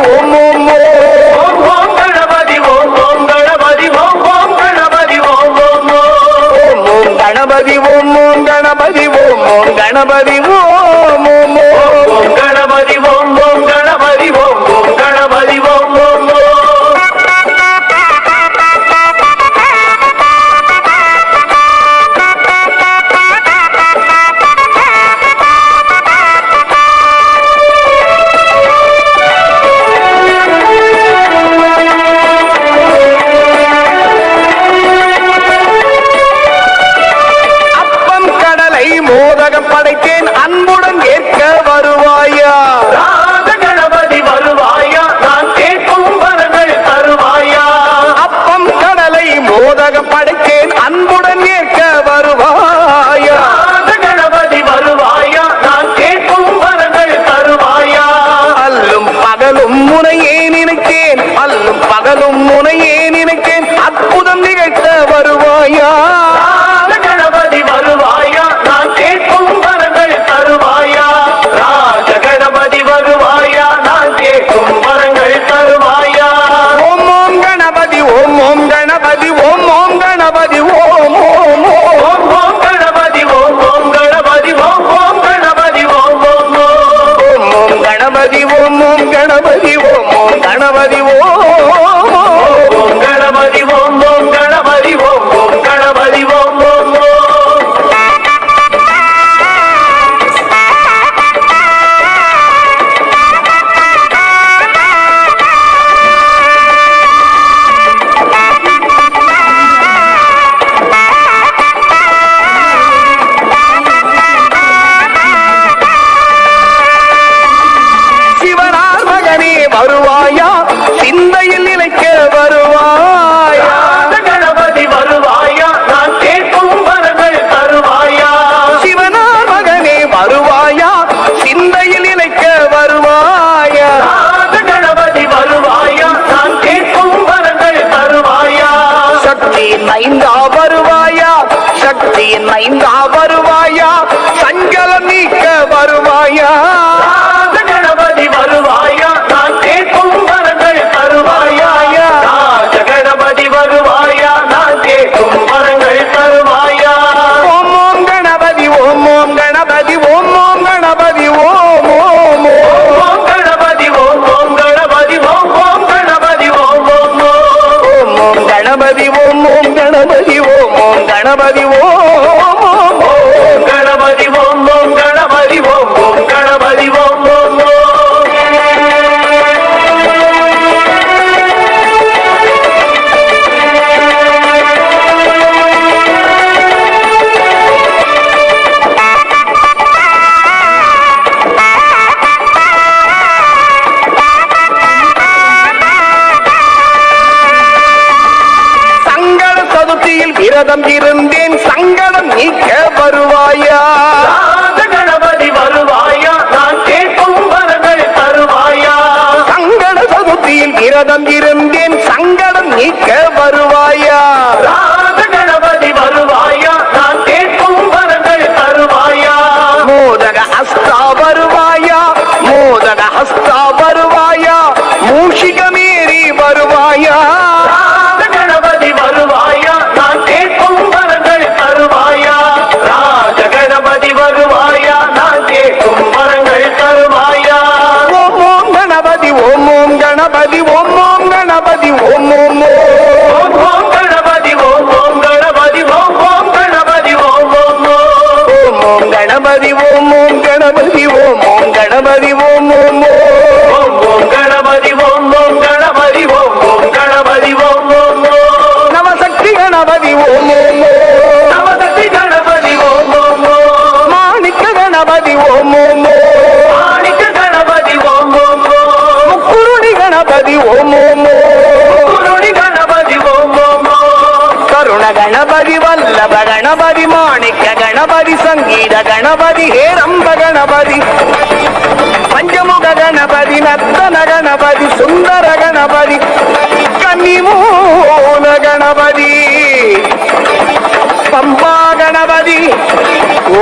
ஓம் ஓம் ஓம் ஓம் கணபதி ஓம் ஓம் கணபதி ஓம் ஓம் கணபதி ஓம் ஓம் ஓம் ஓம் கணபதி ஓம் ஓம் கணபதி ஓம் ஓம் கணபதி ஓம் ஓம் ஓம் கணபதி ஓம் ஓம் கணபதி ஓம் ஓம் கணபதி ஓம் ஓம் படைத்தேன் அன்புடன் ஏற்க வருவாயா கணபதி வருவாயா நான் கேட்கும் வரங்கள் தருவாயா அப்பம் கடலை மோதகம் படைத்தேன் அன்புடன் ஏற்க வருவாயா கணபதி வருவாயா நான் கேட்கும் வரங்கள் தருவாயா அல்லும் பகலும் முனையே நினைத்தேன் அல்லும் பகலும் முனையே நினைத்தேன் அற்புதம் நிகழ்த்த வருவாயா கணபதி வருவாயா நான் கேட்கும் வரங்கள் தருவாயா ராஜ கணபதி வருவாயா நான் கேட்கும் வரங்கள் தருவாயா ஓம் ஓம் கணபதி ஓம் ஓம் கணபதி ஓம் ஓம் கணபதி ஓம் ஓம் ஓம் ஓம் கணபதி ஓம் ஓம் கணபதி ஓம் ஓம் கணபதி ஓம் ஓம் ஓம் ஓம் கணபதி ஓம் ஓம் கணபதி ஓம் ஓம் கணபதி ஓம் ஓம் கணபதி ஓம் ஓம் கணபதி ஓம் ஓம் கணபதி ஓம் ஓம் சிவனார் மகனே வருவாயா சிந்தையில் நிலைக்க வருவாயா கணபதி வருவாயா நான் கேட்கும் வரங்கள் தருவாயா சிவனார் மகனே வருவாயா சிந்தையில் நிலைக்க வருவாயா கணபதி வருவாயா நான் கேட்கும் வரங்கள் தருவாயா சக்தியின் ஐந்தா வருவாயா சக்தியின் ஐந்தா வருவாயா சஞ்சலம் நீக்க வருவாயா கணபதி வருவாயா நான் கேட்கும் வரங்கள் தருவாயா ராஜ கணபதி வருவாயா நான் கேட்கும் வரங்கள் தருவாயா ஓம் ஓம் கணபதி ஓம் ஓம் கணபதி ஓம் ஓம் கணபதி ஓம் ஓம் ஓம் கணபதி ஓம் ஓம் கணபதி ஓம் ஓம் கணபதி ஓம் ஓம் ஓம் ஓம் கணபதி ஓம் ஓம் கணபதி ஓம் ஓம் கணபதி ஓம் ஓம் கணபதி ஓம் ஓம் கணபதி ஓம் ஓம் கணபதி ஓம் ஓம் சங்கட சதுர்த்தியில் விரதம் இருந்தேன் சங்கடம் நீக்க வருவாயா கணபதி வருவாயா நான் கேட்கும் வரங்கள் தருவாயா சங்கட சதுர்த்தியில் விரதம் இருந்தேன் சங்கடம் நீக்க வருவாயா கணபதி வருவாயா நான் கேட்கும் வரங்கள் தருவாயா மோதக ஹஸ்தா வருவாயா மோதக ஹஸ்தா வருவாயா மூஷிகமேறி வருவாயா கணபதி வருவாயா நான் கேட்கும் வரங்கள் தருவாயா ராஜ கணபதி வருவாயா நான் கேட்கும் வரங்கள் தருவாயா ஓம் ஓம் கணபதி ஓம் ஓம் கணபதி ஓம் ஓம் கணபதி ஓம் ஓம் ஓம் ஓம் கணபதி ஓம் ஓம் கணபதி ஓம் ஓம் கணபதி ஓம் ஓம் ஓம் ஓம் கணபதி ஓம் ஓம் கணபதி ஓம் ஓம் கணபதி ஓம் ஓம் ஓம் ஓம் கணபதி ஓம் ஓம் கணபதி ஓம் ஓம் கணபதி ஓம் ஓம் நவசக்தி கணபதி ஓம் ஓம் நவசக்தி கணபதி ஓம் ஓம் மாணிக்க கணபதி ஓம் ஓம் மாணிக்க கணபதி ஓம் ஓம் முக்குருணி கணபதி ஓம் ஓம் குருணி கணபதி ஓம் ஓம் கருண கணபதி வல்லப கணபதி மாணிக்க கணபதி சங்கீத கணபதி ஹேரம்ப கணபதி பஞ்சமுக கணபதி நர்த்தன கணபதி சுந்தர கணபதி கன்னிமூல கணபதி பம்பா கணபதி ஓ